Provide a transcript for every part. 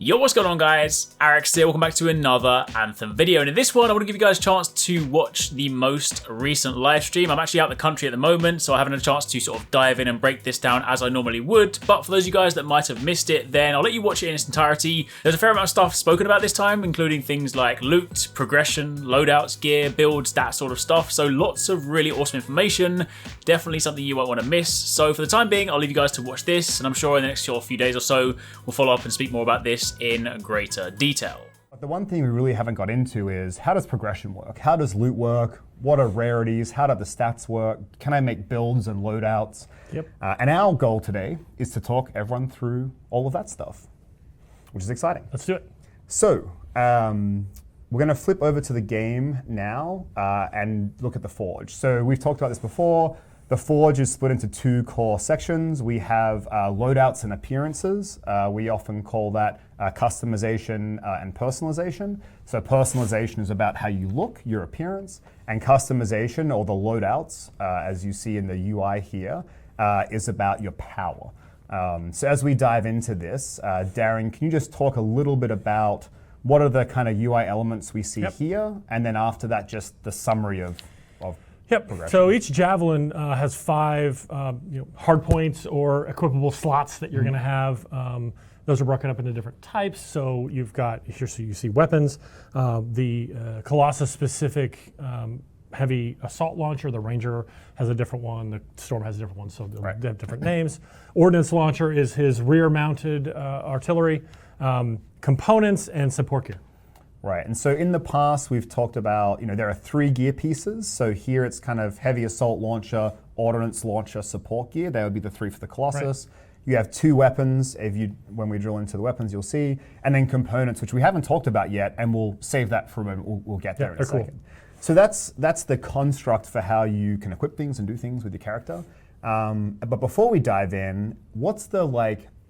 Yo, what's going on guys? Arekkz here, welcome back to another Anthem video, and in this one I want to give you guys a chance to watch the most recent live stream. I'm actually out of the country at the moment, so I haven't had a chance to sort of dive in and break this down as I normally would, but for those of you guys that might have missed it, then I'll let you watch it in its entirety. There's a fair amount of stuff spoken about this time, including things like loot, progression, loadouts, gear, builds, that sort of stuff, so lots of really awesome information, definitely something you won't want to miss. So for the time being, I'll leave you guys to watch this, and I'm sure in the next few days or so, we'll follow up and speak more about this in greater detail. The one thing we really haven't got into is how does progression work? How does loot work? What are rarities? How do the stats work? Can I make builds and loadouts? Yep. And our goal today is to talk everyone through all of that stuff, which is exciting. Let's do it. So we're going to flip over to the game now and look at the Forge. So we've talked about this before. The Forge is split into two core sections. We have loadouts and appearances. We often call that customization and personalization. So personalization is about how you look, your appearance, and customization, or the loadouts, as you see in the UI here, is about your power. So as we dive into this, Darren, can you just talk a little bit about what are the kind of UI elements we see here, and then after that, just the summary of Yep. So each javelin has 5 hard points or equipable slots that you're going to have. Those are broken up into different types. So you've got here, so you see weapons, the Colossus specific heavy assault launcher. The Ranger has a different one. The Storm has a different one. So they have different names. Ordnance launcher is his rear-mounted artillery, components, and support gear. Right, and so in the past we've talked about, there are 3 gear pieces. So here it's kind of heavy assault launcher, ordnance launcher, support gear. They would be the 3 for the Colossus. Right. You have 2 weapons. When we drill into the weapons, you'll see, and then components, which we haven't talked about yet, and we'll save that for a moment. We'll get there in a second. Cool. So that's the construct for how you can equip things and do things with your character. But before we dive in, what's the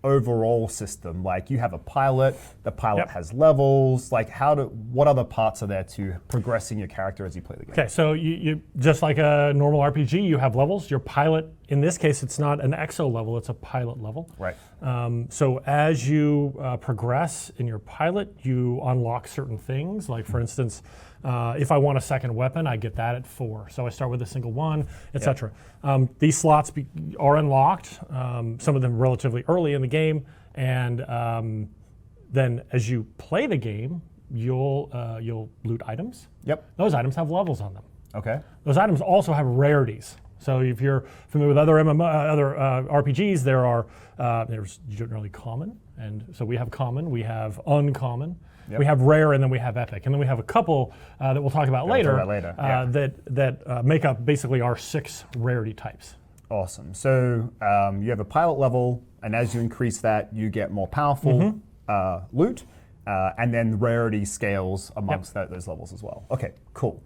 overall system? You have a pilot, the pilot has levels, what other parts are there to progressing your character as you play the game? Okay, so you just like a normal RPG, you have levels. Your pilot, in this case, it's not an exo level, it's a pilot level. Right. So as you progress in your pilot, you unlock certain things. Like for instance, if I want a second weapon, I get that at 4. So I start with a single one, etc. These slots are unlocked, some of them relatively early in the game, and then as you play the game, you'll loot items. Yep. Those items have levels on them. Okay. Those items also have rarities. So if you're familiar with other RPGs, there's generally common, and so we have common, we have uncommon. Yep. We have rare, and then we have epic, and then we have a couple that we'll talk about later. That make up basically our 6 rarity types. Awesome. So you have a pilot level, and as you increase that, you get more powerful loot, and then rarity scales amongst those levels as well. Okay, cool.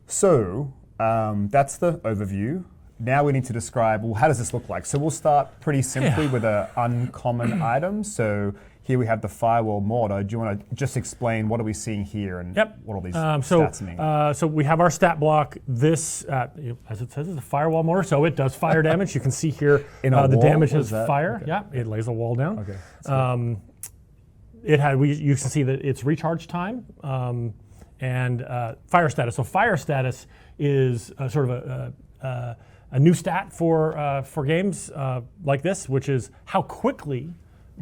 So that's the overview. Now we need to describe, well, how does this look like? So we'll start pretty simply with an uncommon item. So here we have the firewall mortar. Do you want to just explain what are we seeing here and what all these stats mean? So we have our stat block. This, as it says, is a firewall mortar, so it does fire damage. You can see here the damage is fire. Okay. Yeah, it lays a wall down. Okay. You can see that it's recharge time and fire status. So fire status is sort of a new stat for games like this, which is how quickly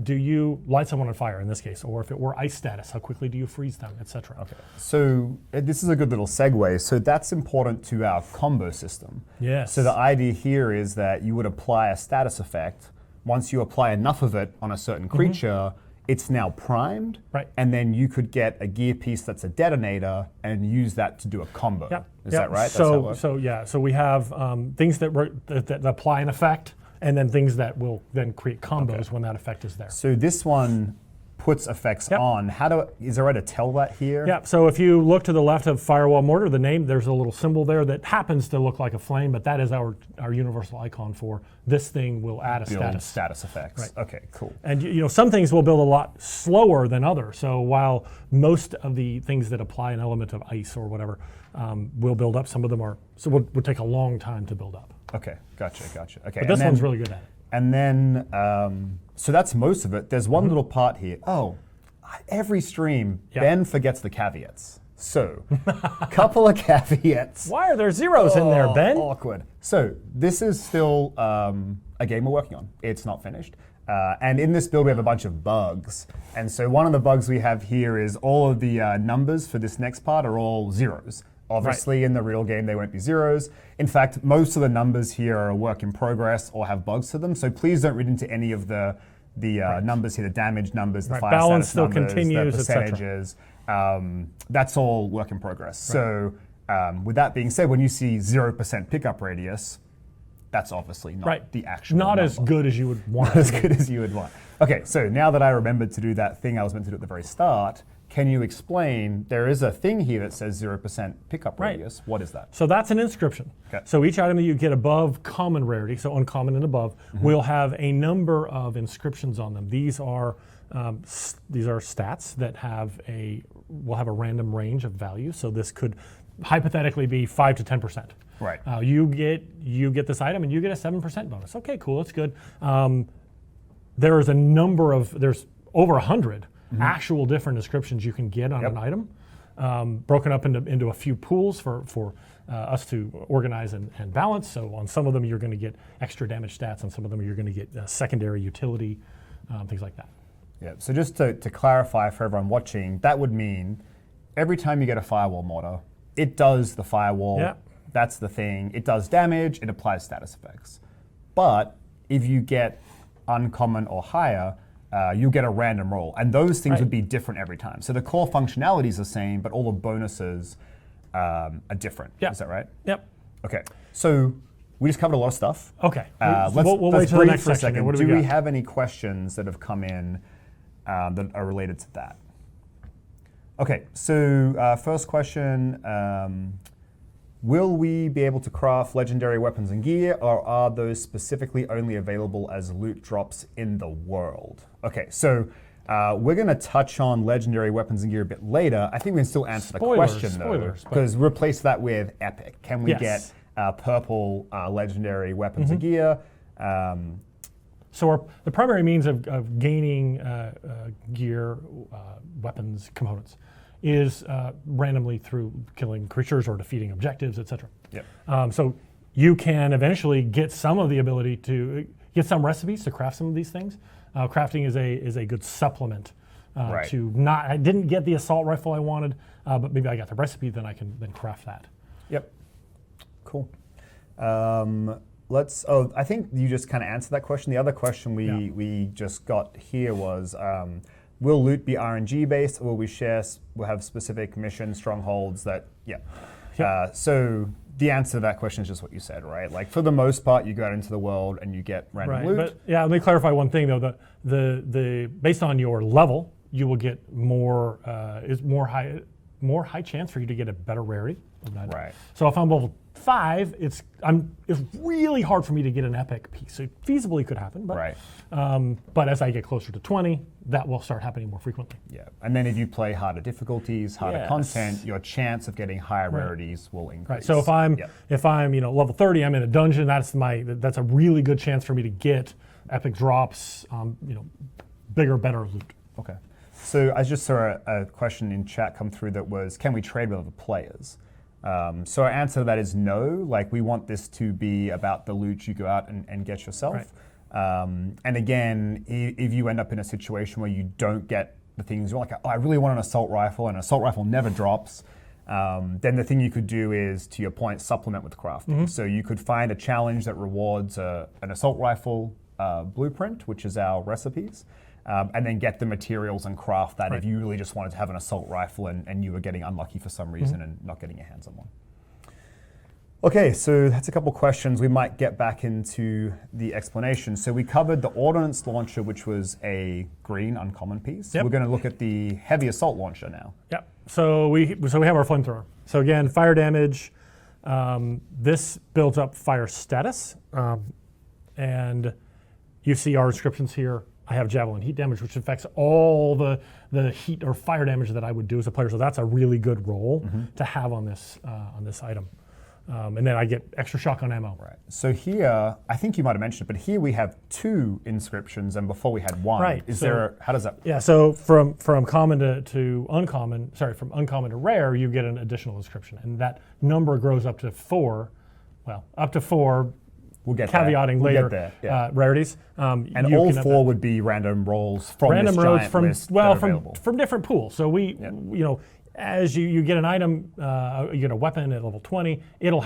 do you light someone on fire in this case, or if it were ice status, how quickly do you freeze them, etc. Okay, so this is a good little segue. So that's important to our combo system. Yes. So the idea here is that you would apply a status effect. Once you apply enough of it on a certain creature, it's now primed, and then you could get a gear piece that's a detonator and use that to do a combo. Yep. Is that right? So we have things that apply an effect, and then things that will then create combos when that effect is there. So this one puts effects on. Is there a way to tell that here? Yeah, so if you look to the left of Firewall Mortar, the name, there's a little symbol there that happens to look like a flame, but that is our universal icon for this thing will add a status effects. Right. Okay, cool. And some things will build a lot slower than others. So while most of the things that apply an element of ice or whatever will build up, some of them would take a long time to build up. Okay, gotcha. Okay, but this one's really good at it. And then, so that's most of it. There's one little part here. Oh, every stream, Ben forgets the caveats. So, a couple of caveats. Why are there zeros in there, Ben? Awkward. So, this is still a game we're working on. It's not finished. And in this build, we have a bunch of bugs. And so one of the bugs we have here is all of the numbers for this next part are all zeros. Obviously, in the real game, they won't be zeros. In fact, most of the numbers here are a work in progress or have bugs to them. So please don't read into any of the numbers here, the damage numbers, the fire balance status still numbers, continues, the percentages. That's all work in progress. So with that being said, when you see 0% pickup radius, that's obviously not the actual Not number. as good as you would want. Not as good as you would want. Okay, so now that I remembered to do that thing I was meant to do at the very start, can you explain, there is a thing here that says 0% pickup radius. What is that? So that's an inscription. Okay. So each item that you get above common rarity, so uncommon and above, will have a number of inscriptions on them. These are stats that will have a random range of values. So this could hypothetically be 5 to 10%. Right. You get this item and you get a 7% bonus. Okay, cool, that's good. There's over 100 actual different inscriptions you can get on an item, broken up into a few pools for us to organize and balance. So on some of them you're going to get extra damage stats, on some of them you're going to get secondary utility, things like that. Yeah, so just to clarify for everyone watching, that would mean every time you get a firewall mortar, it does the firewall. Yeah. That's the thing. It does damage, it applies status effects. But if you get uncommon or higher, you get a random roll. And those things would be different every time. So the core functionality is the same, but all the bonuses are different. Yep. Is that right? Yep. Okay, so we just covered a lot of stuff. Okay, Let's wait till the breathe next for a section. second. What do we we got? have any questions that have come in that are related to that? Okay, so first question, will we be able to craft legendary weapons and gear, or are those specifically only available as loot drops in the world? Okay, so we're going to touch on legendary weapons and gear a bit later. I think we can still answer the question though, because replace that with epic. Can we get purple legendary weapons and gear? So the primary means of gaining gear, weapons, components is randomly through killing creatures or defeating objectives, etc. Yep. So you can eventually get some of the ability to get some recipes to craft some of these things. Crafting is a good supplement to not. I didn't get the assault rifle I wanted, but maybe I got the recipe, then I can then craft that. Yep. Cool. I think you just kind of answered that question. The other question we just got here was, will loot be RNG based, or will we'll have specific mission strongholds that, so the answer to that question is just what you said, right? Like for the most part, you go out into the world and you get random loot. But let me clarify one thing though. The based on your level, you will get more high chance for you to get a better rarity. Right. So if I'm level 5, it's really hard for me to get an epic piece. It feasibly could happen, but but as I get closer to 20, that will start happening more frequently. Yeah, and then if you play harder difficulties, harder content, your chance of getting higher rarities will increase. Right. So if I'm level 30, I'm in a dungeon. That's a really good chance for me to get epic drops. Bigger, better loot. Okay. So I just saw a question in chat come through that was, can we trade with other players? So our answer to that is no. Like, we want this to be about the loot you go out and get yourself. Right. And again, if you end up in a situation where you don't get the things you're like, oh, I really want an assault rifle, and an assault rifle never drops, then the thing you could do is, to your point, supplement with crafting. So you could find a challenge that rewards an assault rifle blueprint, which is our recipes. And then get the materials and craft that if you really just wanted to have an assault rifle and you were getting unlucky for some reason and not getting your hands on one. Okay, so that's a couple questions. We might get back into the explanation. So we covered the Ordnance Launcher, which was a green uncommon piece. We're going to look at the Heavy Assault Launcher now. Yep. So we have our flamethrower. So again, fire damage. This builds up fire status. And you see our inscriptions here. I have javelin heat damage, which affects all the heat or fire damage that I would do as a player. So that's a really good roll to have on this item. And then I get extra shotgun ammo. Right. So here, I think you might have mentioned it, but here we have 2 inscriptions, and before we had 1. Right. How does that? Yeah. So from common to uncommon, from uncommon to rare, you get an additional inscription, and that number grows up to 4. Well, up to 4. We'll get caveating there. later. We'll get there. Yeah. Rarities. And all 4 would be random rolls from random this rolls giant from list that are available. from different pools. So as you get an item, you get a weapon at level 20, it'll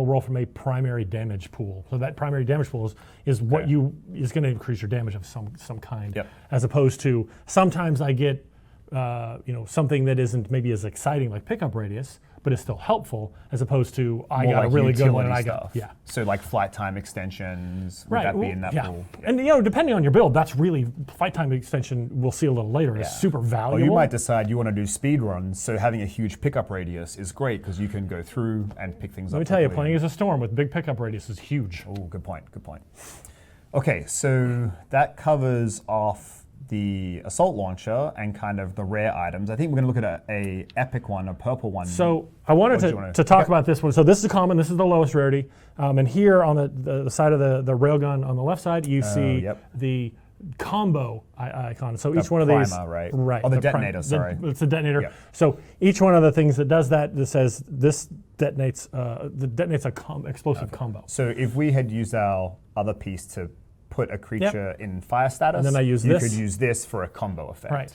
roll from a primary damage pool. So that primary damage pool is what is going to increase your damage of some kind. Yep. As opposed to sometimes I get something that isn't maybe as exciting like pickup radius, but it's still helpful, as opposed to I got a really good one and I got So like flight time extensions, would right. that be in that pool? Yeah. And depending on your build, that's really flight time extension. We'll see a little later. Is super valuable. Or you might decide you want to do speed runs, so having a huge pickup radius is great because you can go through and pick things up. Let me tell you, playing as a storm with big pickup radius is huge. Oh, good point. Good point. Okay, so that covers off the assault launcher and kind of the rare items. I think we're going to look at a epic one, a purple one. So I wanted to talk about this one. So this is a common, this is the lowest rarity. And here on the side of the railgun on the left side, you see the combo icon. So each one of these, right? Right. Oh, the detonator, sorry. It's a detonator. Yep. So each one of the things that does that says this detonates explosive combo. So if we had used our other piece to put a creature in fire status, and then you could use this for a combo effect. Right.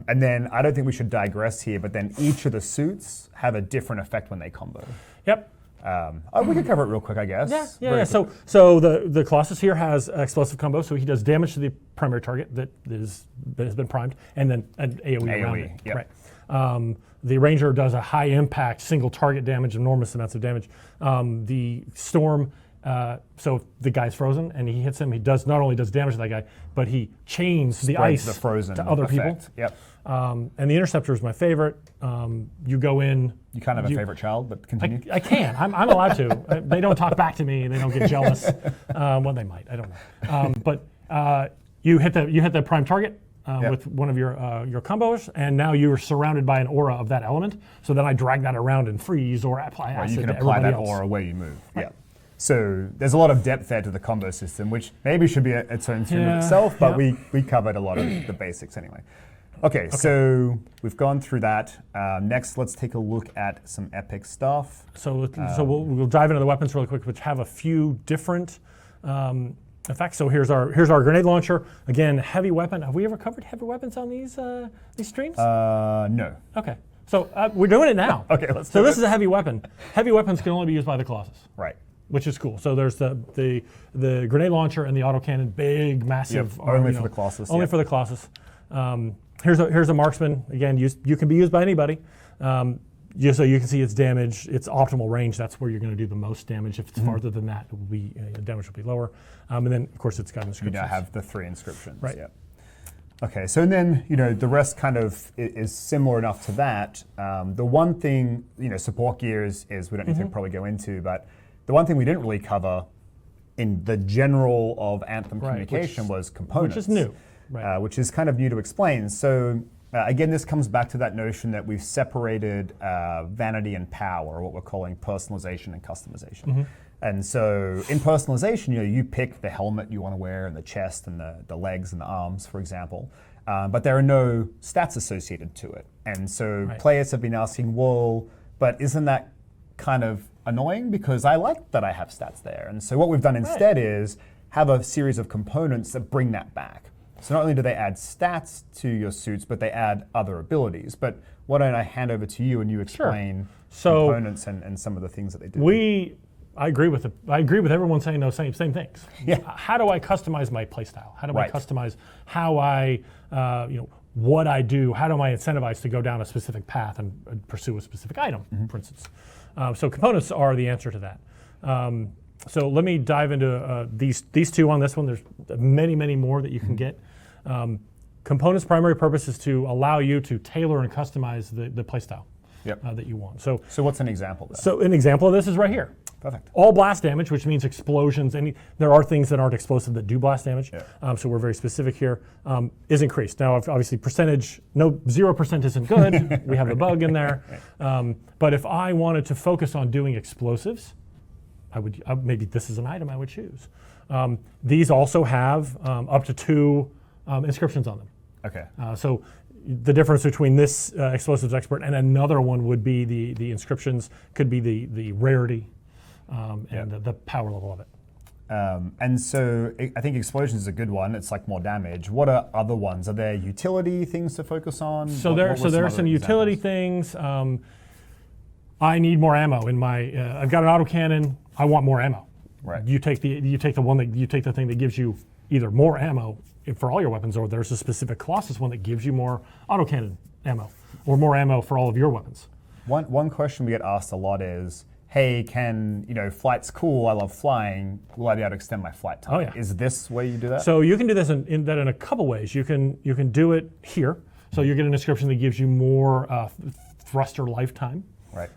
And then I don't think we should digress here, but then each of the suits have a different effect when they combo. Yep. We could cover it real quick, I guess. Yeah. So the Colossus here has explosive combo, so he does damage to the primary target that has been primed, and then an AoE around it. Yep. Right. The Ranger does a high impact single target damage, enormous amounts of damage. The Storm. So if the guy's frozen and he hits him, he not only does damage to that guy, but he chains the ice the frozen to other people. Yep. And the Interceptor is my favorite. You go in. You kind of have a favorite child, but continue. I can. I'm allowed to. They don't talk back to me. They don't get jealous. Well, they might. I don't know. But you hit the prime target. With one of your combos, and now you are surrounded by an aura of that element. So then I drag that around and freeze or apply acid you can to apply that else. aura where you move. Right. Yeah. So there's a lot of depth there to the combo system, which maybe should be its own stream of itself, but we covered a lot of the basics anyway. Okay, so we've gone through that. Next, let's take a look at some epic stuff. So we'll dive into the weapons really quick, which have a few different effects. So here's our grenade launcher. Again, heavy weapon. Have we ever covered heavy weapons on these streams? No. Okay. So we're doing it now. Okay, let's So this is a heavy weapon. Heavy weapons can only be used by the Colossus. Right. Which is cool. So there's the grenade launcher and the autocannon, big, massive. Only for the Colossus. Only for the Colossus. Here's a marksman. Again, you can be used by anybody. Just so you can see its damage, its optimal range. That's where you're going to do the most damage. If it's farther than that, it will be damage will be lower. And then of course it's got inscriptions. You now have the 3 inscriptions. Right. Yeah. Okay. So then the rest kind of is similar enough to that. The one thing support gear is we don't need to probably go into, but the one thing we didn't really cover in the general of Anthem communication was components. Which is new. Right. Which is kind of new to explain. So again, this comes back to that notion that we've separated vanity and power, or what we're calling personalization and customization. And so in personalization, you pick the helmet you want to wear and the chest and the legs and the arms, for example. But there are no stats associated to it. And so players have been asking, well, but isn't that kind of annoying? Because I like that I have stats there. And so what we've done instead is have a series of components that bring that back. So not only do they add stats to your suits, but they add other abilities. But why don't I hand over to you and you explain components and some of the things that they do? I agree with everyone saying those same things. Yeah. How do I customize my playstyle? How do I customize how I what I do? How am I incentivized to go down a specific path and pursue a specific item, for instance? So components are the answer to that. So let me dive into these two on this one. There's many, many more that you can get. Components' primary purpose is to allow you to tailor and customize the playstyle that you want. So what's an example of that? So an example of this is right here. Perfect. All blast damage, which means explosions. There are things that aren't explosive that do blast damage. Yeah. So we're very specific here. Is increased. Now, obviously, percentage, 0% isn't good. We have a bug in there. But if I wanted to focus on doing explosives, I would maybe this is an item I would choose. These also have up to 2 inscriptions on them. Okay. So the difference between this explosives expert and another one would be the inscriptions, could be the rarity and the power level of it. And so I think explosions is a good one. It's like more damage. What are other ones? Are there utility things to focus on? So there are some utility things. I need more ammo in my. I've got an autocannon. I want more ammo. Right. You take the thing that gives you either more ammo for all your weapons, or there's a specific Colossus one that gives you more autocannon ammo, or more ammo for all of your weapons. One question we get asked a lot is, hey, flight's cool, I love flying, will I be able to extend my flight time? Oh, yeah. Is this where you do that? So you can do this in a couple ways. You can do it here. So you get an inscription that gives you more thruster lifetime. Right.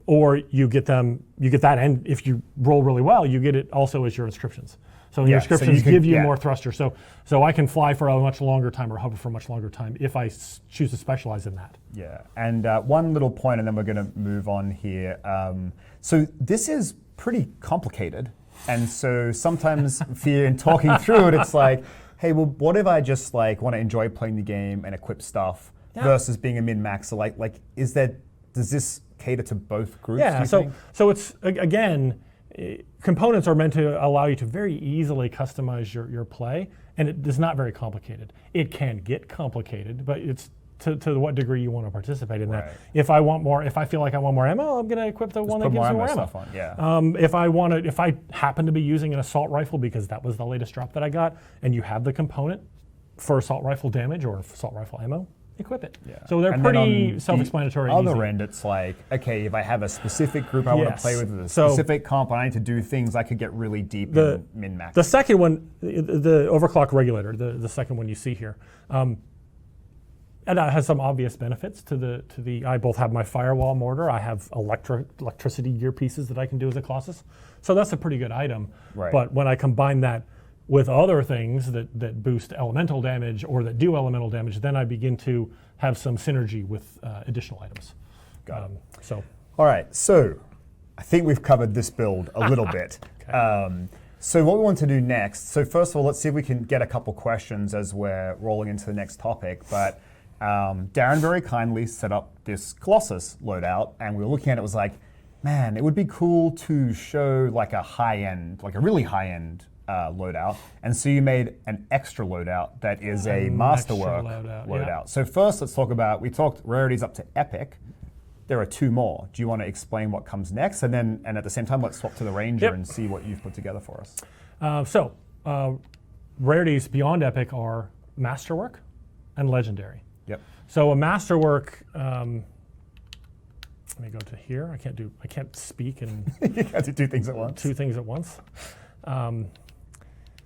Or you get that, and if you roll really well, you get it also as your inscriptions. So your inscriptions give you more thruster. So I can fly for a much longer time or hover for a much longer time if I choose to specialize in that. Yeah, and one little point, and then we're going to move on here. So this is pretty complicated, and so sometimes in talking through it, it's like, hey, well, what if I just want to enjoy playing the game and equip stuff versus being a min-maxer? Does this cater to both groups? Yeah. So it's again. Components are meant to allow you to very easily customize your play, and it is not very complicated. It can get complicated, but it's to what degree you want to participate in that. If I feel like I want more ammo, I'm going to equip the one that gives me more ammo. On. Yeah. If I happen to be using an assault rifle because that was the latest drop that I got, and you have the component for assault rifle damage or assault rifle ammo, equip it. Yeah. So they're pretty self-explanatory. On the other end, it's like, okay, if I have a specific group I want to play with a specific comp, and I need to do things, I could get really deep in min-max. The second one, the Overclock Regulator, the second one you see here, and that has some obvious benefits to the. I both have my firewall mortar. I have electricity gear pieces that I can do as a Colossus. So that's a pretty good item. Right. But when I combine that with other things that boost elemental damage or that do elemental damage, then I begin to have some synergy with additional items. Got it. All right, so I think we've covered this build a little bit. Okay. So what we want to do next, so first of all, let's see if we can get a couple questions as we're rolling into the next topic. But Darren very kindly set up this Colossus loadout, and we were looking at it, was like, man, it would be cool to show a really high-end loadout, and so you made an extra loadout that is a Masterwork loadout. Yeah. So first, let's talk about, we talked rarities up to epic. There are 2 more. Do you want to explain what comes next, and at the same time, let's swap to the Ranger and see what you've put together for us. Rarities beyond epic are Masterwork and Legendary. Yep. So a Masterwork. Let me go to here. I can't speak and you have to do things at once. 2 things at once.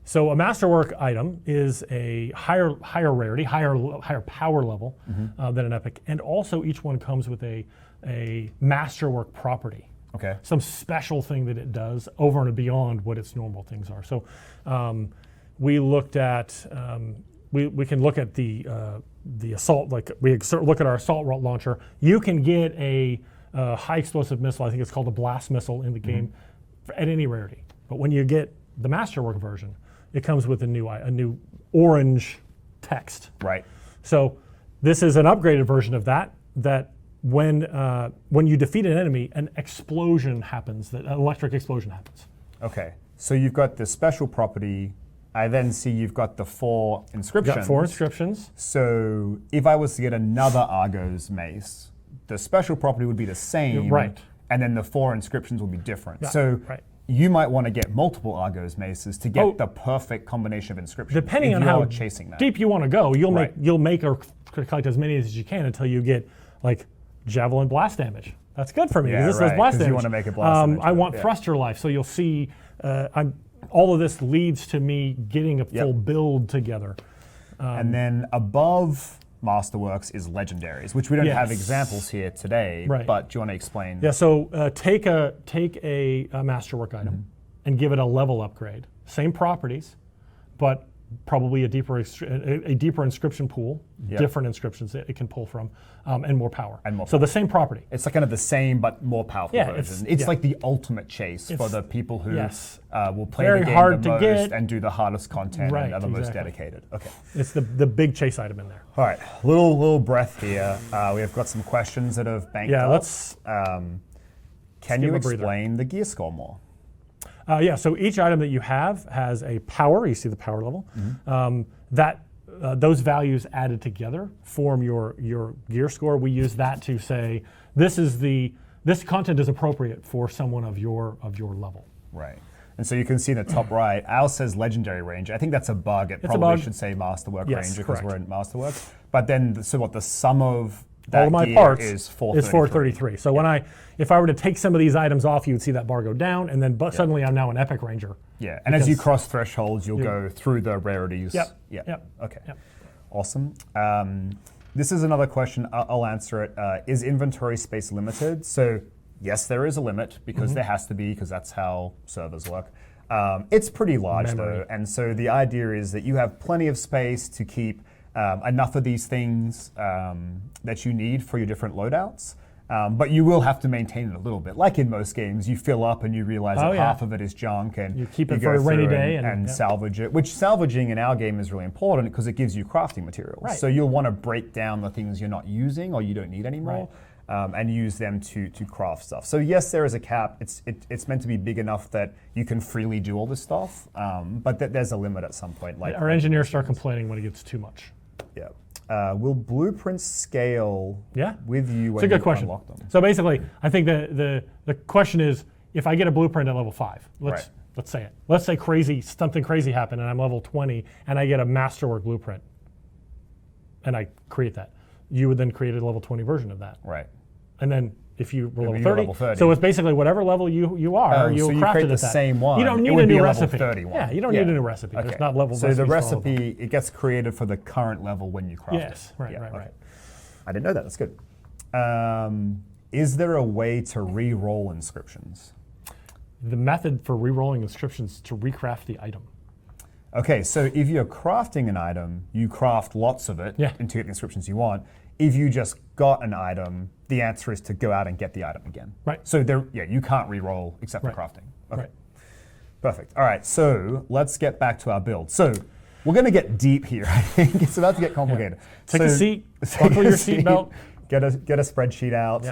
So a Masterwork item is a higher rarity, higher power level than an epic, and also each one comes with a Masterwork property. Okay. Some special thing that it does over and beyond what its normal things are. So we looked at we can look at the assault, like we look at our assault launcher. You can get a high explosive missile. I think it's called a blast missile in the game at any rarity. But when you get the Masterwork version, it comes with a new orange text. Right. So this is an upgraded version of that when you defeat an enemy, an explosion happens, an electric explosion happens. Okay. So you've got the special property. I then see you've got the 4 inscriptions. Got 4 inscriptions. So if I was to get another Argo's mace, the special property would be the same. Right. And then the 4 inscriptions will be different. Yeah, so right. You might want to get multiple Argo's maces to get the perfect combination of inscriptions. Depending on how chasing that. deep you want to go, you'll make or collect as many as you can until you get like javelin blast damage. That's good for me because this does blast damage. You want to make it blast damage. I want thruster life, so you'll see. All of this leads to me getting a full build together. And then above Masterworks is legendaries, which we don't have examples here today. Right. But do you want to explain? Yeah. So take a Masterwork item and give it a level upgrade. Same properties, but probably a deeper inscription pool, different inscriptions that it can pull from, and more power. So the same property. It's like kind of the same but more powerful version. It's like the ultimate chase for the people who will play the game the most and do the hardest content and are the most dedicated. Okay. It's the big chase item in there. All right, little breath here. We have got some questions that have banked up. Let's. Can you explain the gear score more? So each item that you have has a power. You see the power level. Those values added together form your gear score. We use that to say this content is appropriate for someone of your level. Right. And so you can see in the top right, ours says legendary range. I think that's a bug. It probably should say Masterwork range because we're in Masterworks. But then, the sum of that all of my parts is 433. So if I were to take some of these items off, you would see that bar go down, and then suddenly I'm now an epic ranger. Yeah, and as you cross thresholds, you'll go through the rarities. Yep. Okay. Awesome. This is another question. I'll answer it. Is inventory space limited? So yes, there is a limit because there has to be, because that's how servers work. It's pretty large though, and so the idea is that you have plenty of space to keep enough of these things that you need for your different loadouts. But you will have to maintain it a little bit. Like in most games, you fill up and you realize that half of it is junk, and you keep it for a rainy day and salvage it. Which salvaging in our game is really important because it gives you crafting materials. Right. So you'll want to break down the things you're not using or you don't need anymore, and use them to craft stuff. So yes, there is a cap. It's meant to be big enough that you can freely do all this stuff, but there's a limit at some point. Like our engineers start complaining when it gets too much. Yeah. Will blueprints scale with you when it's a good question. Unlock them? So basically, I think the question is, if I get a blueprint at level 5, let's say it. Let's say something crazy happened and I'm level 20 and I get a Masterwork blueprint and I create that. You would then create a level 20 version of that. Right. And then if you were level 30, so it's basically whatever level you are, you'll so craft create it at the that. same one. You don't need it would a new be recipe. Level 31. Yeah, you don't need a new recipe. Okay. There's not level so the recipe, it gets created for the current level when you craft it. Yes, right. I didn't know that. That's good. Is there a way to re-roll inscriptions? The method for re-rolling inscriptions is to recraft the item. Okay, so if you're crafting an item, you craft lots of it and to get the inscriptions you want. If you just got an item, the answer is to go out and get the item again. Right. So you can't re-roll except for crafting. Okay. Right. Perfect. All right, so let's get back to our build. So we're going to get deep here, I think. It's about to get complicated. Take a seat, buckle your seatbelt. Get a spreadsheet out,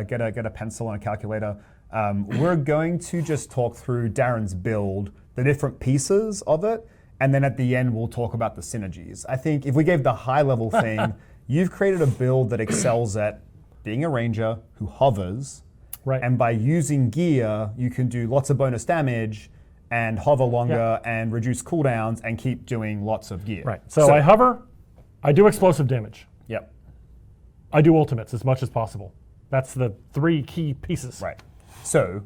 get a pencil and a calculator. We're going to just talk through Darren's build, the different pieces of it, and then at the end we'll talk about the synergies. I think if we gave the high level thing, you've created a build that excels at being a ranger who hovers, and by using gear, you can do lots of bonus damage and hover longer and reduce cooldowns and keep doing lots of gear. Right. So I hover, I do explosive damage. Yep. I do ultimates as much as possible. That's the 3 key pieces. Right. So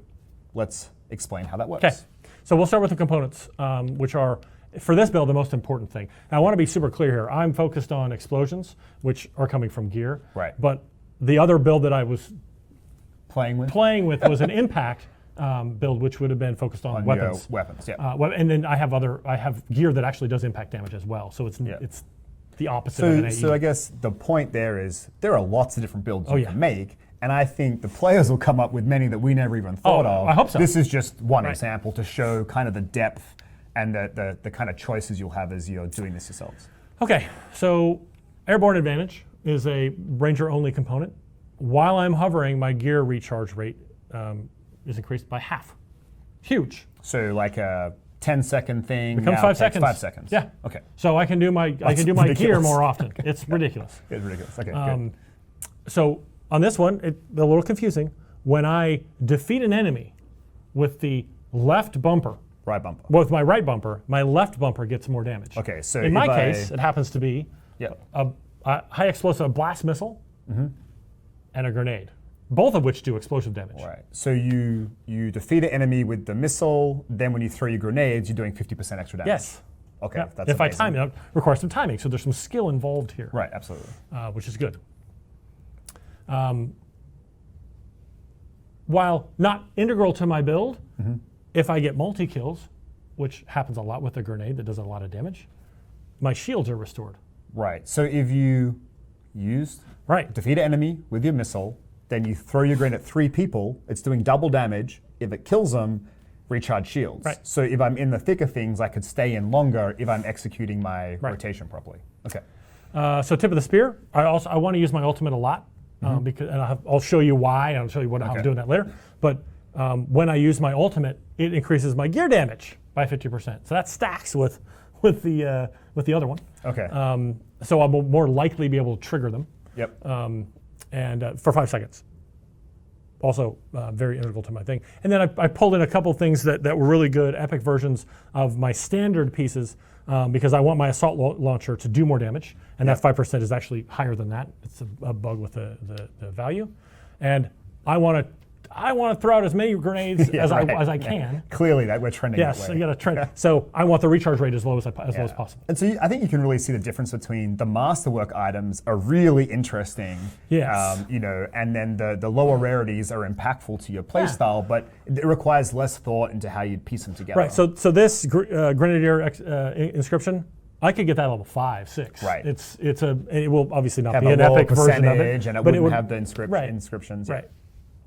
let's explain how that works. Okay. So we'll start with the components, which are, for this build, the most important thing. Now, I want to be super clear here. I'm focused on explosions, which are coming from gear. Right. But the other build that I was playing with was an impact build, which would have been focused on weapons. Weapons, and then I have gear that actually does impact damage as well. So it's the opposite of an AE. So I guess the point there is there are lots of different builds you can make. And I think the players will come up with many that we never even thought of. I hope so. This is just one example to show kind of the depth and the kind of choices you'll have as you're doing this yourselves. Okay, so Airborne Advantage is a ranger-only component. While I'm hovering, my gear recharge rate is increased by half. Huge. So like a 10-second thing becomes 5 seconds. 5 seconds. Yeah. Okay. So I can do my gear more often. It's ridiculous. It's ridiculous. Okay. Good. So on this one, it's a little confusing. When I defeat an enemy with the left bumper, with my right bumper, my left bumper gets more damage. Okay. So in my case, it happens to be a high explosive blast missile and a grenade, both of which do explosive damage. Right. So you defeat an enemy with the missile, then when you throw your grenades, you're doing 50% extra damage. Yes. Okay, Yeah. that's if I amazing. time it, requires some timing. So there's some skill involved here. Right, absolutely. Which is good. While not integral to my build, if I get multi-kills, which happens a lot with a grenade that does a lot of damage, my shields are restored. Right. So if you defeat an enemy with your missile, then you throw your grenade at 3 people, it's doing double damage. If it kills them, recharge shields. Right. So if I'm in the thick of things, I could stay in longer if I'm executing my rotation properly. Okay. So tip of the spear, I want to use my ultimate a lot because and I'll show you why, and I'll show you how I'm doing that later. But when I use my ultimate, it increases my gear damage by 50%. So that stacks with the other one. Okay. So I'll more likely be able to trigger them. Yep. And for 5 seconds. Also very integral to my thing. And then I pulled in a couple things that were really good, epic versions of my standard pieces because I want my assault launcher to do more damage. And that 5% is actually higher than that. It's a bug with the value. And I want to throw out as many grenades as I can. Clearly, we're trending that way. Yes, I got to trend. So I want the recharge rate as low as possible. And so I think you can really see the difference between the Masterwork items are really interesting. Yes. And then the lower rarities are impactful to your playstyle, but it requires less thought into how you'd piece them together. Right. So this Grenadier Inscription, I could get that level 5, 6. Right. It will obviously not have be a an lower epic version of percentage, it, and it but wouldn't would have the inscriptions. Right.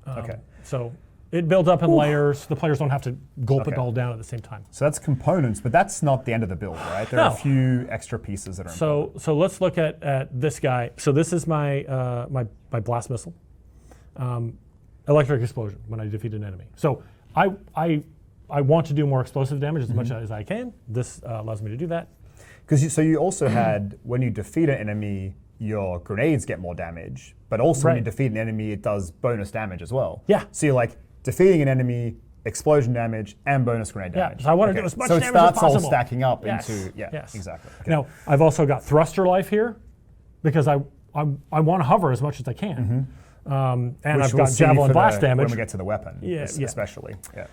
Okay. So it builds up in layers. The players don't have to gulp it all down at the same time. So that's components, but that's not the end of the build, right? There are a few extra pieces that are important. So let's look at this guy. So this is my my blast missile, electric explosion when I defeat an enemy. So I want to do more explosive damage as much as I can. This allows me to do that. Because you also had, when you defeat an enemy, your grenades get more damage, but also when you defeat an enemy, it does bonus damage as well. Yeah. So you're like defeating an enemy, explosion damage, and bonus grenade damage. So I want to do as much damage as possible. So it starts possible. all stacking up Yes. into, Yes. exactly. Okay. Now, I've also got thruster life here because I want to hover as much as I can. And Which I've we'll got see javelin for blast damage. when we get to the weapon, especially. Yeah.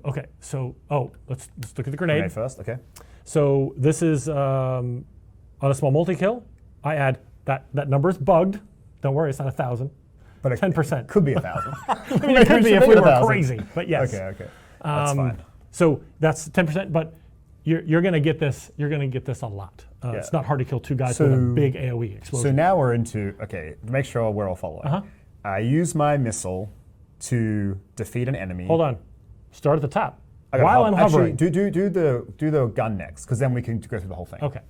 Okay, so let's look at the grenade. Grenade first, okay. So this is on a small multi-kill. I add that number is bugged. Don't worry, it's not 1,000. But 10%. Could be 1,000. I mean, it could be if we were crazy, but yes. Okay. That's fine. So that's 10%, but you're going to get this. You're going to get this a lot. It's not hard to kill 2 guys with a big AOE explosion. So now we're into, to make sure we're all following. I use my missile to defeat an enemy. Hold on. Start at the top. While I'm hovering. Actually, do the gun next, because then we can go through the whole thing. Okay.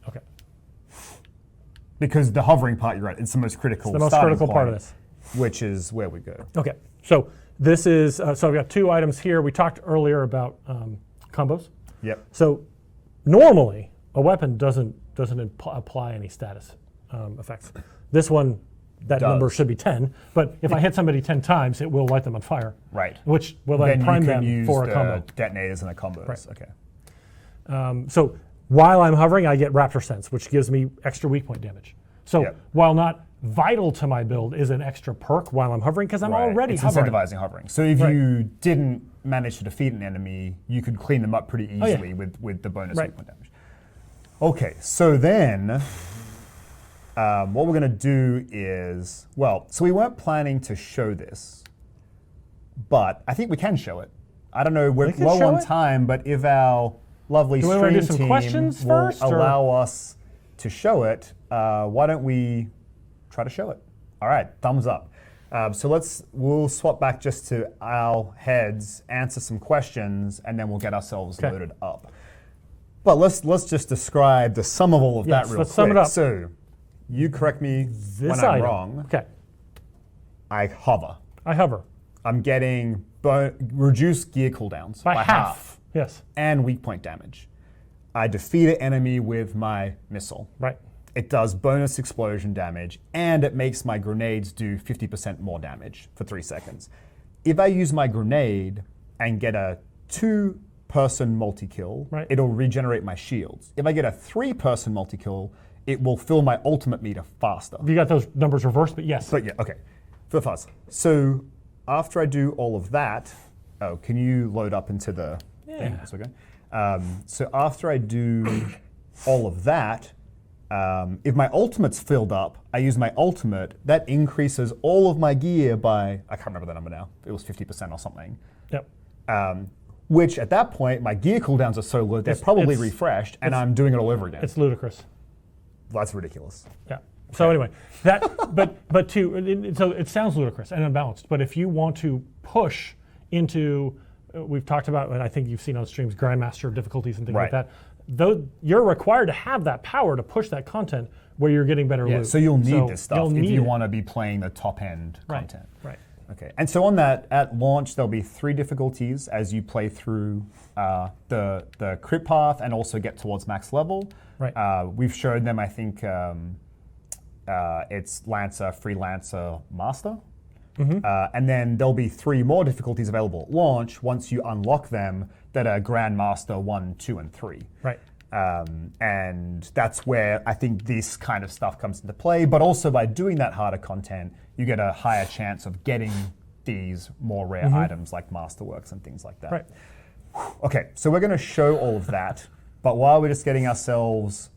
Because the hovering part, you're right, it's the most critical. It's the most critical part of this. Which is where we go. Okay. So this is, so I've got 2 items here. We talked earlier about combos. Yep. So normally a weapon doesn't apply any status effects. This one, that number should be 10, but if I hit somebody 10 times, it will light them on fire. Right. Which will then prime them for a combo. Detonators and the combos. Right. Okay. So while I'm hovering, I get Raptor Sense, which gives me extra weak point damage. So while not vital to my build, is an extra perk while I'm hovering because I'm already hovering. It's incentivizing hovering. So if you didn't manage to defeat an enemy, you could clean them up pretty easily with the bonus weak point damage. Okay, so then what we're going to do is, so we weren't planning to show this, but I think we can show it. I don't know, we're low on time, but if our lovely stream team will allow us to show it, why don't we try to show it? All right, thumbs up. So we'll swap back just to our heads, answer some questions, and then we'll get ourselves loaded up. But let's just describe the sum of all of that real quick. Let's sum it up. So you correct me when I'm wrong. Okay. I hover. I'm getting reduced gear cooldowns by half. Yes. And weak point damage. I defeat an enemy with my missile. Right. It does bonus explosion damage, and it makes my grenades do 50% more damage for 3 seconds. If I use my grenade and get a 2-person multi-kill, it'll regenerate my shields. If I get a 3-person multi-kill, it will fill my ultimate meter faster. You got those numbers reversed, but yes. But yeah, okay. For faster. So after I do all of that, can you load up into the thing? That's okay. So after I do all of that, if my ultimate's filled up, I use my ultimate. That increases all of my gear by, I can't remember the number now. It was 50% or something. Yep. Which at that point, my gear cooldowns are so low, they're probably refreshed, and I'm doing it all over again. It's ludicrous. That's ridiculous. Yeah. So anyway, that so it sounds ludicrous and unbalanced. But if you want to push into, we've talked about, and I think you've seen on streams, Grandmaster difficulties and things like that. Though you're required to have that power to push that content where you're getting better loot. So you'll need this stuff if you want to be playing the top end content. Right. Okay. And so on that, at launch, there'll be 3 difficulties as you play through the crit path and also get towards max level. Right. We've showed them, I think, it's Lancer, Freelancer, Master. And then there'll be 3 more difficulties available at launch once you unlock them that are Grandmaster 1, 2, and 3. Right. And that's where I think this kind of stuff comes into play. But also by doing that harder content, you get a higher chance of getting these more rare items like Masterworks and things like that. Right. Okay, so we're going to show all of that. But while we're just getting ourselves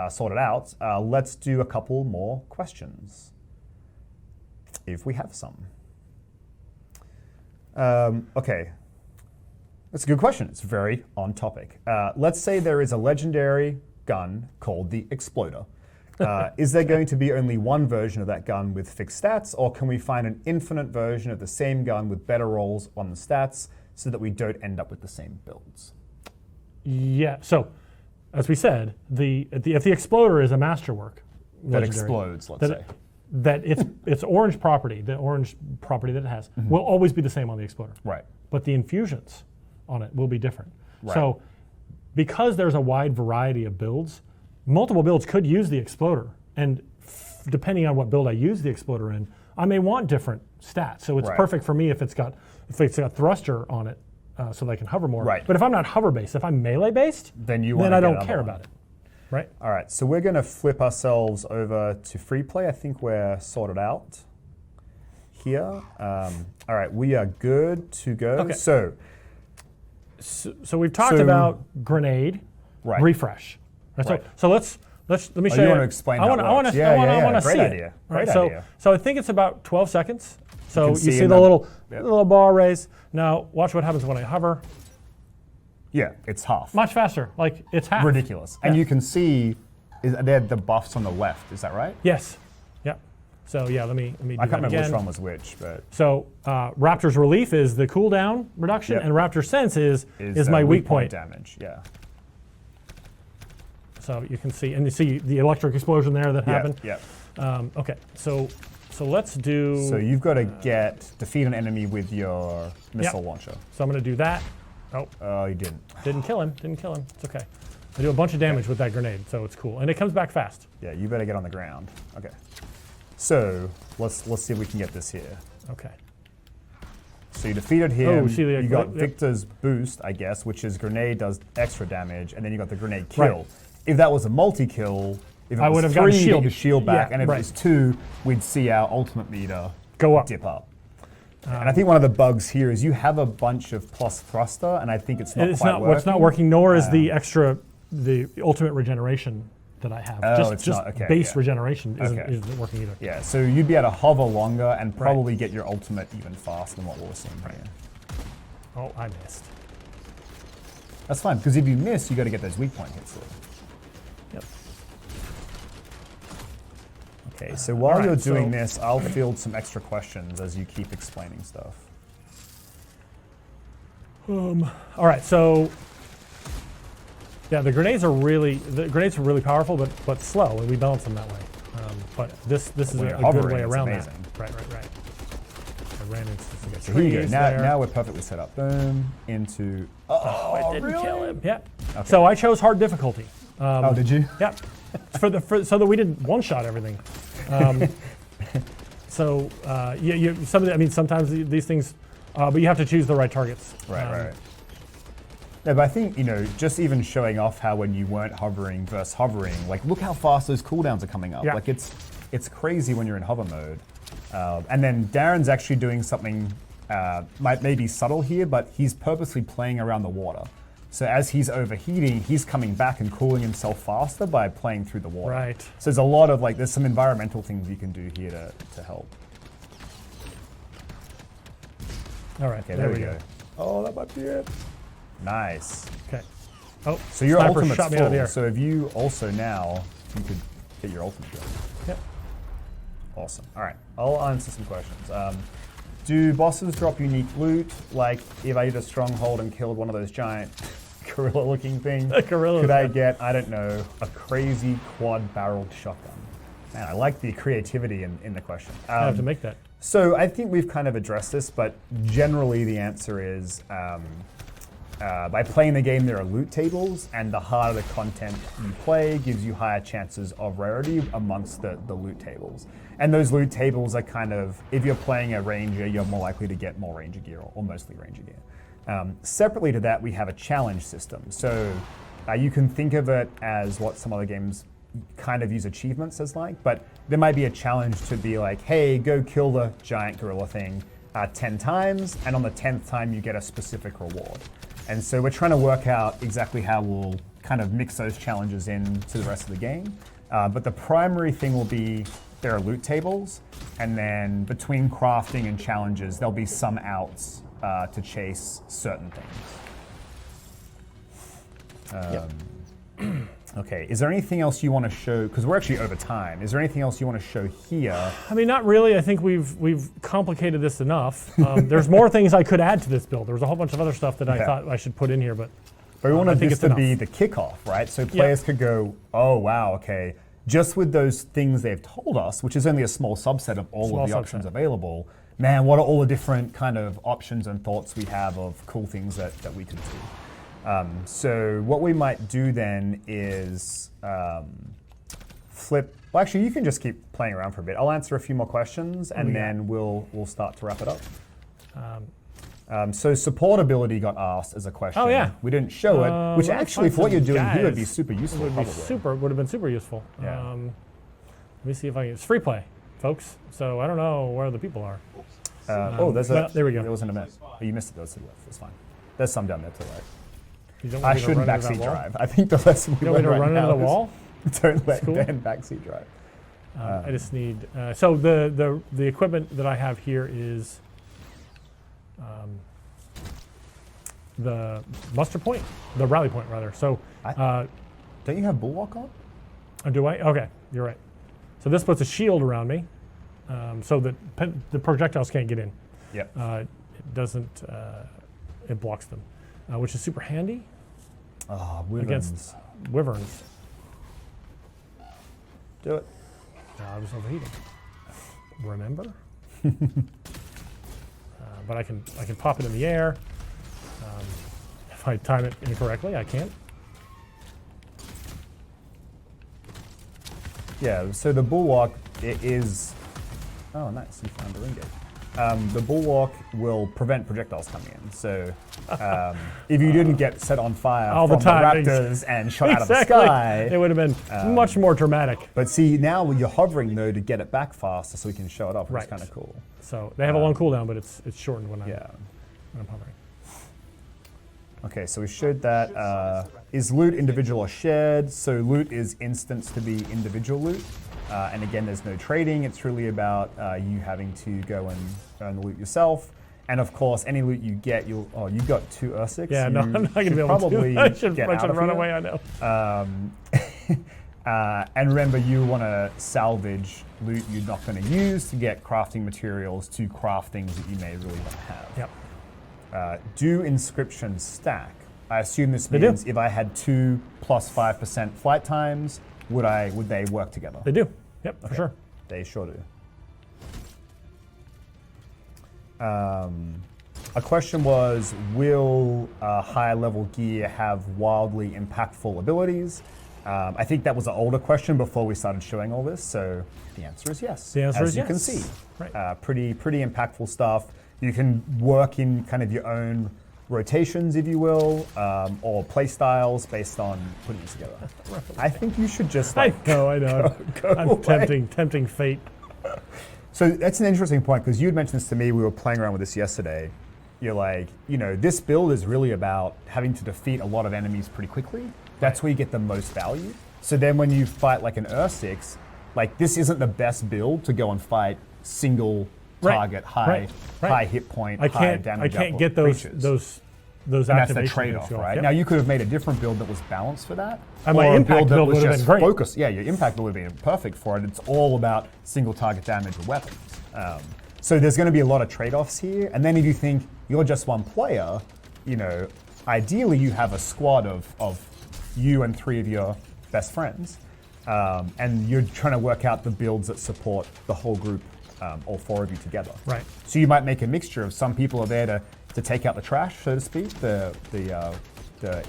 sorted out, let's do a couple more questions, if we have some. Okay, that's a good question. It's very on topic. Let's say there is a legendary gun called the Exploder. Is there going to be only one version of that gun with fixed stats, or can we find an infinite version of the same gun with better rolls on the stats so that we don't end up with the same builds? Yeah, so as we said, if the Exploder is a Masterwork that explodes, let's say. That its orange property, the orange property that it has, will always be the same on the Exploder. Right. But the infusions on it will be different. Right. So because there's a wide variety of builds, multiple builds could use the Exploder. And depending on what build I use the Exploder in, I may want different stats. So it's perfect for me if it's got thruster on it, so that I can hover more. Right. But if I'm not hover based, if I'm melee based, then I don't care about it. Right. All right, so we're going to flip ourselves over to free play. I think we're sorted out here. All right, we are good to go. Okay. So we've talked about grenade, refresh. Right. So let me show you. You want to explain how it works? I want to see idea. it. Great right? idea. So I think it's about 12 seconds. So you see the little bar raise. Now watch what happens when I hover. Yeah, it's half. Much faster, like it's half. Ridiculous. And you can see they're the buffs on the left, is that right? Yes. Yep. So yeah, let me do I can't that remember again. which one was which, but So Raptor's Relief is the cooldown reduction, and Raptor Sense is my weak point damage. Yeah. So you can see, and you see the electric explosion there that happened. Yeah. Okay, so let's do. So you've got to defeat an enemy with your missile launcher. So I'm going to do that. Oh, you didn't. Didn't kill him. It's okay. I do a bunch of damage with that grenade, so it's cool, and it comes back fast. Yeah, you better get on the ground. Okay. So let's see if we can get this here. Okay. So you defeated him. Oh, see the you got Victor's boost, I guess, which is grenade does extra damage, and then you got the grenade kill. Right. If that was a multi-kill, if it I was would have 3, gotten you get your shield back, and if right. it was 2, we'd see our ultimate meter go up, dip up. And I think one of the bugs here is you have a bunch of plus thruster, and I think it's not quite working. What's not working, nor is the ultimate regeneration that I have. Base regeneration isn't working either. Yeah, so you'd be able to hover longer and probably get your ultimate even faster than what we're seeing here. Oh, I missed. That's fine, because if you miss, you got to get those weak point hits through. Yep. Okay, so while you're doing this, I'll field some extra questions as you keep explaining stuff. All right, so yeah, the grenades are really powerful, but slow, and we balance them that way. But this is a good way around that. Right. I ran into some so here you go. Now we're perfectly set up. Boom into. Oh, it didn't kill him. Yeah. Okay. So I chose hard difficulty. Oh, did you? Yeah. so that we didn't one-shot everything. Sometimes these things, but you have to choose the right targets. Right. No, but I think, just even showing off how when you weren't hovering versus hovering, like look how fast those cooldowns are coming up. Yeah. Like it's crazy when you're in hover mode. And then Darren's actually doing something, might be subtle here, but he's purposely playing around the water. So as he's overheating, he's coming back and cooling himself faster by playing through the water. Right. So there's a lot of there's some environmental things you can do here to help. All right, Okay, there we go. Oh, that might be it. Nice. Okay. Oh, So your sniper ultimate's shot me out of the full. air. So if you also now, you could get your ultimate going. Yep. Awesome. All right, I'll answer some questions. Do bosses drop unique loot? Like if I did a stronghold and killed one of those giant gorilla-looking things, could I get, I don't know, a crazy quad-barreled shotgun? Man, I like the creativity in the question. I have to make that. So I think we've kind of addressed this, but generally the answer is by playing the game, there are loot tables, and the harder the content you play gives you higher chances of rarity amongst the loot tables. And those loot tables are kind of, if you're playing a ranger, you're more likely to get more ranger gear, or mostly ranger gear. Separately to that, we have a challenge system. So you can think of it as what some other games kind of use achievements as like, but there might be a challenge to be like, hey, go kill the giant gorilla thing 10 times, and on the 10th time you get a specific reward. And so we're trying to work out exactly how we'll kind of mix those challenges into the rest of the game. But the primary thing will be there are loot tables, and then between crafting and challenges, there'll be some outs to chase certain things. Okay, is there anything else you want to show? Because we're actually over time. Is there anything else you want to show here? I mean, not really. I think we've complicated this enough. There's more things I could add to this build. There was a whole bunch of other stuff that I thought I should put in here, but we wanted this to be the kickoff, right? So players could go, oh, wow, okay. Just with those things they've told us, which is only a small subset of all of the options available, man, what are all the different kind of options and thoughts we have of cool things that we could do? So what we might do then is flip. Well, actually, you can just keep playing around for a bit. I'll answer a few more questions, and then we'll start to wrap it up. So supportability got asked as a question. Oh yeah, we didn't show it, which actually for what you're doing here would be super useful. Would have been super useful. Yeah. Let me see if I can. It's free play, folks. So I don't know where the people are. There we go. There There was an event. Oh, you missed it. That's fine. There's some down there to the right. You don't I want me to shouldn't run into backseat that wall? drive. I think the lesson we You want me learned to run right into the now wall? is don't let cool. Ben backseat drive. I just need. So the equipment that I have here is the muster point, the rally point rather. So don't you have bulwark on? Do I? Okay, you're right. So this puts a shield around me, so that the projectiles can't get in. Yep. It doesn't. It blocks them, which is super handy against wyverns. Do it. I was overheating. Remember? But I can pop it in the air. If I time it incorrectly, I can't. Yeah. So the bulwark is. Oh, nice! You found a ring gate. The bulwark will prevent projectiles coming in. So if you didn't get set on fire all from the time, the raptors and shot out of the sky, it would have been much more dramatic. But see, now you're hovering though to get it back faster, so we can show it off. Which is kind of cool. So they have a long cooldown, but it's shortened when I'm hovering. Okay, so we showed that. Is loot individual or shared? So loot is instanced to be individual loot. And again, there's no trading. It's really about you having to go and earn the loot yourself. And of course, any loot you get, you got 2 Ursics. Yeah, no, I'm not going to be able to. I should run away, I know. And remember, you want to salvage loot you're not going to use to get crafting materials to craft things that you may really want to have. Yep. Do inscriptions stack? I assume this means if I had 2 plus 5% flight times, would they work together? They do. Yep, for sure. They sure do. A question was, will higher level gear have wildly impactful abilities? I think that was an older question before we started showing all this, so the answer is yes. The answer is yes. As you can see. Right. Pretty impactful stuff. You can work in kind of your own rotations, if you will, or play styles based on putting it together. I think you should just I know. I'm tempting fate. So that's an interesting point, because you had mentioned this to me. We were playing around with this yesterday. you're like, this build is really about having to defeat a lot of enemies pretty quickly. That's where you get the most value. So then when you fight like an Airborne, like this isn't the best build to go and fight single target, high hit point, high damage. I can't get those and that's the trade-off, right? Yep. Now you could have made a different build that was balanced for that. And my impact build would have been great. Focused. Yeah, your impact build would have been perfect for it. It's all about single target damage with weapons. So there's going to be a lot of trade-offs here. And then if you think you're just one player, ideally you have a squad of you and 3 of your best friends. And you're trying to work out the builds that support the whole group, all 4 of you together. Right. So you might make a mixture of some people are there to take out the trash, so to speak, the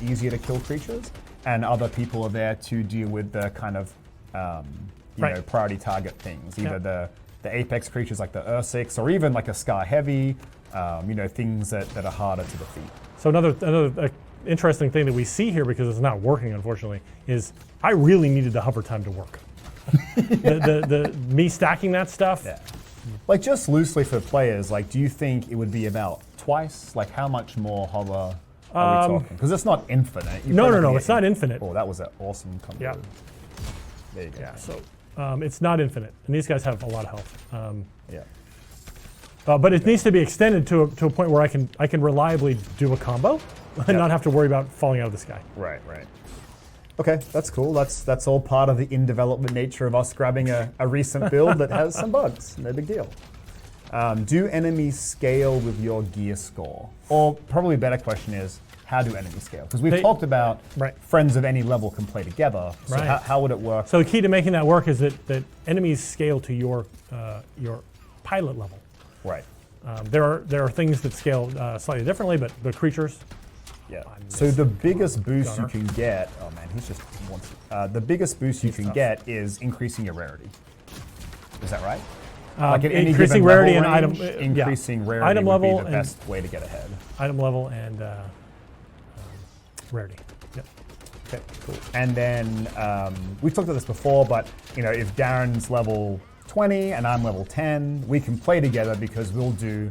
easier to kill creatures, and other people are there to deal with the kind of priority target things, either the apex creatures like the Airborne, or even like a Scar Heavy, things that are harder to defeat. So another interesting thing that we see here, because it's not working unfortunately, is I really needed the hover time to work. the me stacking that stuff. Yeah. Like just loosely for players, like do you think it would be about twice? Like how much more hover are we talking? Because it's not infinite. No, it's not infinite. Oh, that was an awesome combo. Yeah. There you go. Yeah, so it's not infinite, and these guys have a lot of health. Yeah. But it needs to be extended to a point where I can reliably do a combo and not have to worry about falling out of the sky. Right. Okay, that's cool. That's all part of the in-development nature of us grabbing a recent build that has some bugs. No big deal. Do enemies scale with your gear score? Or probably a better question is, how do enemies scale? Because we've talked about friends of any level can play together. So how would it work? So the key to making that work is that enemies scale to your pilot level. Right. There are things that scale slightly differently, but the creatures. Yeah. So the biggest boost you can get, oh man, he's just wants the biggest boost you can get is increasing your rarity. Is that right? Like at any increasing given rarity level and range, increasing rarity item would level be the best way to get ahead. Item level and rarity. Yep. Okay, cool. And then we've talked about this before, but if Darren's level 20 and I'm level 10, we can play together because we'll do,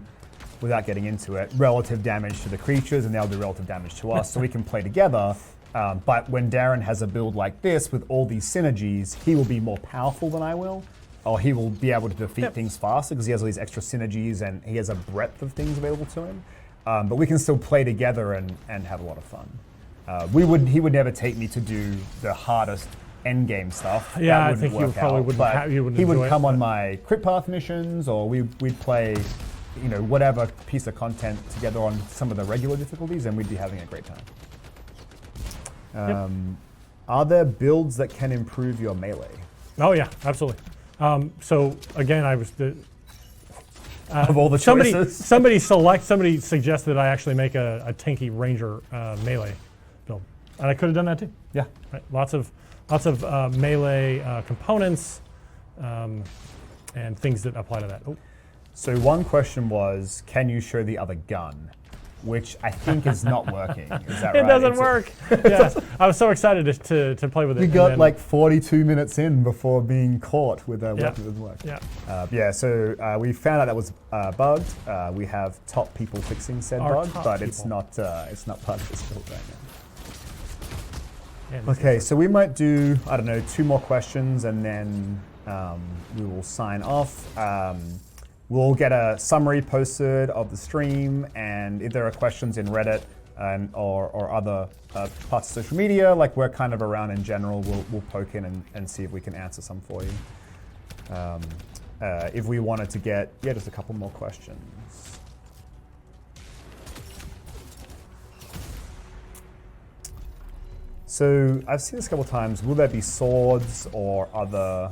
without getting into it, relative damage to the creatures and they'll do relative damage to us, so we can play together. But when Darren has a build like this with all these synergies, he will be more powerful than I will, or he will be able to defeat things faster because he has all these extra synergies and he has a breadth of things available to him. But we can still play together and have a lot of fun. He would never take me to do the hardest end game stuff. Yeah, I think you probably wouldn't. He would come on my crit path missions, or we'd play, whatever piece of content together on some of the regular difficulties, and we'd be having a great time. Are there builds that can improve your melee? Oh yeah, absolutely. So again, I was of all the choices. Somebody suggested that I actually make a tanky ranger melee build, and I could have done that too. Yeah, right. Lots of melee components and things that apply to that. Oh. So one question was, can you show the other gun? Which I think is not working. Is that right? It doesn't work. Yes, I was so excited to play with it. We got like 42 minutes in before being caught with a weapon that doesn't work. Yeah. So we found out that was bugged. We have top people fixing said bug, but it's not part of this build right now. Okay, so we might do, 2 more questions and then we will sign off. We'll get a summary posted of the stream, and if there are questions in Reddit or other parts of social media, like we're kind of around in general, we'll poke in and see if we can answer some for you. If we wanted to get, just a couple more questions. So I've seen this a couple of times. Will there be swords or other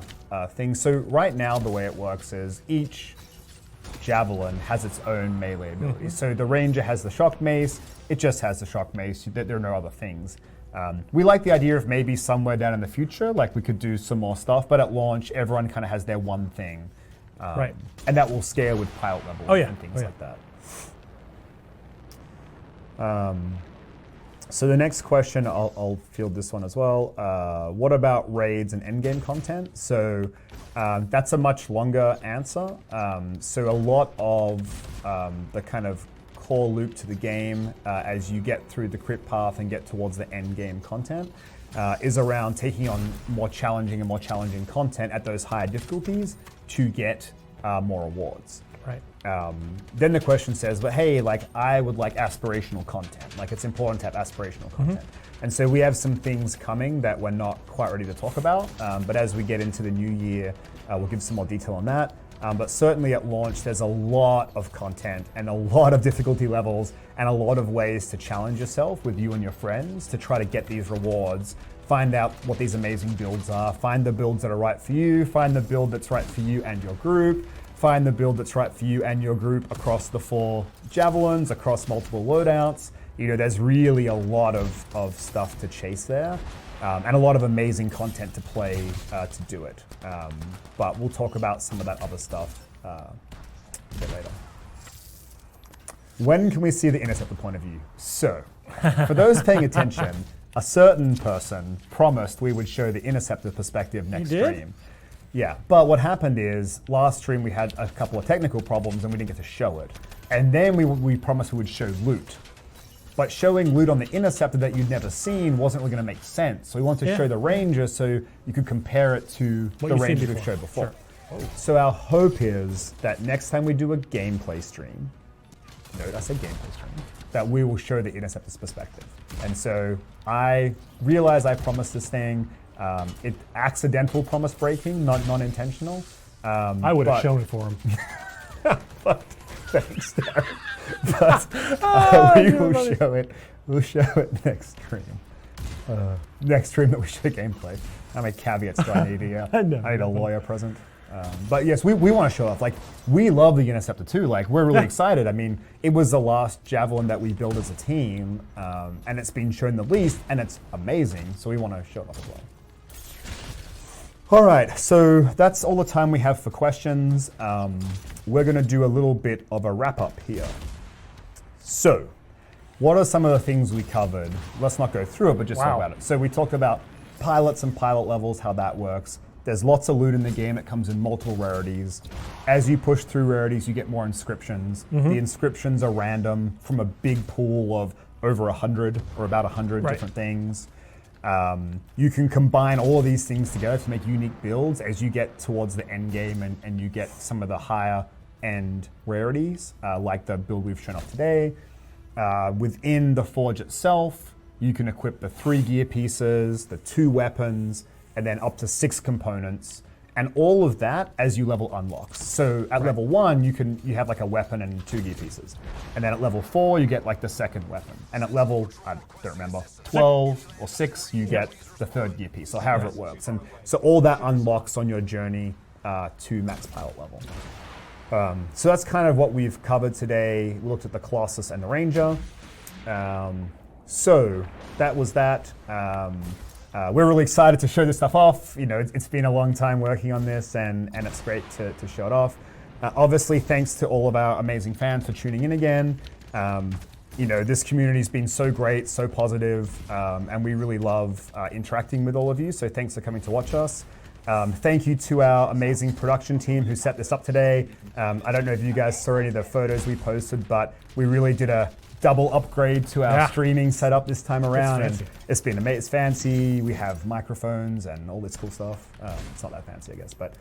things? So right now the way it works is each javelin has its own melee ability. So the ranger has the shock mace, it just has the shock mace, there are no other things. We like the idea of maybe somewhere down in the future, like we could do some more stuff, but at launch everyone kind of has their one thing. Right. And that will scale with pilot level and things like that. So the next question, I'll field this one as well. What about raids and endgame content? So that's a much longer answer. So a lot of the kind of core loop to the game as you get through the crit path and get towards the end game content is around taking on more challenging and more challenging content at those higher difficulties to get more rewards. Right. Then the question says, but hey, like I would like aspirational content. Like it's important to have aspirational content. And so we have some things coming that we're not quite ready to talk about. But as we get into the new year, we'll give some more detail on that. But certainly at launch, there's a lot of content and a lot of difficulty levels and a lot of ways to challenge yourself with you and your friends to try to get these rewards, find out what these amazing builds are, find the builds that are right for you, find the build that's right for you and your group, find the build that's right for you and your group across the 4 javelins, across multiple loadouts. You know, there's really a lot of stuff to chase there. And a lot of amazing content to play to do it. But we'll talk about some of that other stuff a bit later. When can we see the Interceptor point of view? So, for those paying attention, a certain person promised we would show the Interceptor perspective next stream. Yeah, but what happened is last stream we had a couple of technical problems and we didn't get to show it. And then we promised we would show loot. But showing loot on the Interceptor that you'd never seen wasn't really going to make sense. So we wanted to show the Ranger so you could compare it to the Ranger we've showed before. Sure. So our hope is that next time we do a gameplay stream, note I said gameplay stream, that we will show the Interceptor's perspective. And so I realize I promised this thing. It's accidental promise breaking, not non-intentional. I would have shown it for him. But thanks, Darren. But we will show it. We'll show it next stream. Next stream that we show gameplay. How many caveats do I need here? I need a lawyer present. But yes, we want to show off. Like, we love the Interceptor too. Like, we're really excited. I mean, it was the last Javelin that we built as a team, and it's been shown the least, and it's amazing. So we want to show it off as well. All right, so that's all the time we have for questions. We're going to do a little bit of a wrap up here. So, what are some of the things we covered? Let's not go through it, but just talk about it. So we talked about pilots and pilot levels, how that works. There's lots of loot in the game. It comes in multiple rarities. As you push through rarities, you get more inscriptions. The inscriptions are random from a big pool of over 100 or about 100 different things. You can combine all of these things together to make unique builds as you get towards the end game and you get some of the higher end rarities, like the build we've shown off today. Within the forge itself, you can equip the 3 gear pieces, the 2 weapons, and then up to 6 components. And all of that as you level unlocks. So at level 1, you have like a weapon and 2 gear pieces. And then at level 4, you get like the 2nd weapon. And at level, I don't remember, 12 or 6, you get the 3rd gear piece, or however it works. And so all that unlocks on your journey to max pilot level. So that's kind of what we've covered today. We looked at the Colossus and the Ranger. So that was that. We're really excited to show this stuff off. You know, it's been a long time working on this, and it's great to show it off. Obviously, thanks to all of our amazing fans for tuning in again. You know, this community's been so great, so positive, and we really love interacting with all of you. So thanks for coming to watch us. Thank you to our amazing production team who set this up today. I don't know if you guys saw any of the photos we posted, but we really did a double upgrade to our streaming setup this time around, and it's been amazing. It's fancy. We have microphones and all this cool stuff. It's not that fancy, I guess, but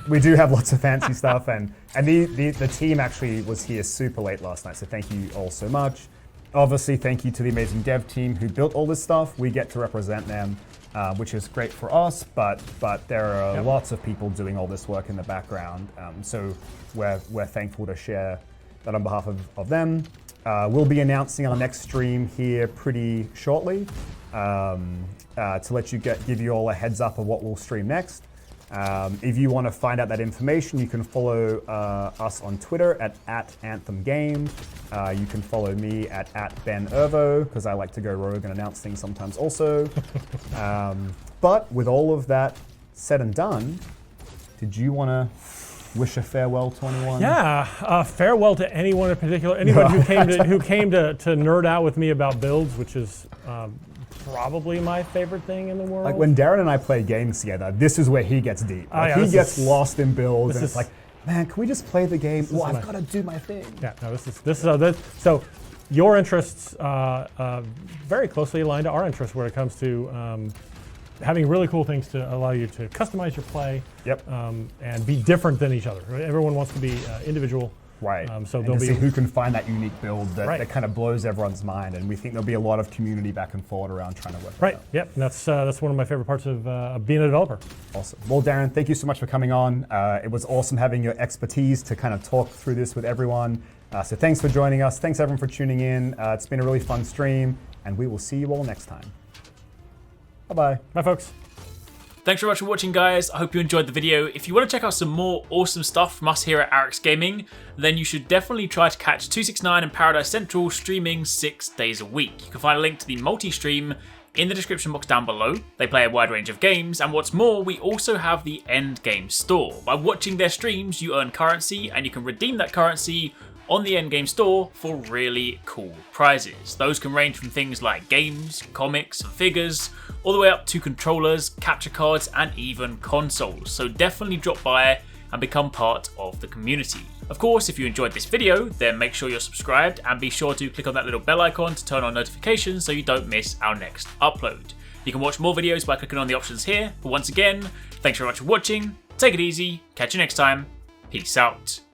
we do have lots of fancy stuff. And the team actually was here super late last night, so thank you all so much. Obviously, thank you to the amazing dev team who built all this stuff. We get to represent them, which is great for us, but there are lots of people doing all this work in the background. So we're thankful to share that on behalf of them. We'll be announcing our next stream here pretty shortly to let you give you all a heads up of what we'll stream next. If you want to find out that information, you can follow us on Twitter at Anthem Game. You can follow me at Ben Ervo, because I like to go rogue and announce things sometimes also. But with all of that said and done, did you want to wish a farewell to anyone? Yeah, farewell to anyone in particular. Anyone who came to nerd out with me about builds, which is probably my favorite thing in the world. Like when Darren and I play games together, this is where he gets deep. Like he gets lost in builds, and it's like, man, can we just play the game? Well, I've got to do my thing. Yeah, no, so your interests very closely aligned to our interests when it comes to having really cool things to allow you to customize your play. Yep. And be different than each other. Right? Everyone wants to be individual. Right. So and there'll to be see who can find that unique build that, right. that kind of blows everyone's mind, and we think there'll be a lot of community back and forth around trying to work. Right. Yep. And that's one of my favorite parts of being a developer. Awesome. Well, Darren, thank you so much for coming on. It was awesome having your expertise to kind of talk through this with everyone. So thanks for joining us. Thanks everyone for tuning in. It's been a really fun stream, and we will see you all next time. Bye-bye. Bye, folks. Thanks very much for watching, guys. I hope you enjoyed the video. If you want to check out some more awesome stuff from us here at Arekkz Gaming, then you should definitely try to catch 269 and Paradise Central streaming 6 days a week. You can find a link to the multi-stream in the description box down below. They play a wide range of games, and what's more, we also have the end game store. By watching their streams, you earn currency, and you can redeem that currency on the endgame store for really cool prizes. Those can range from things like games, comics, and figures, all the way up to controllers, capture cards, and even consoles. So definitely drop by and become part of the community. Of course, if you enjoyed this video, then make sure you're subscribed and be sure to click on that little bell icon to turn on notifications so you don't miss our next upload. You can watch more videos by clicking on the options here, but once again, thanks very much for watching, take it easy, catch you next time, peace out.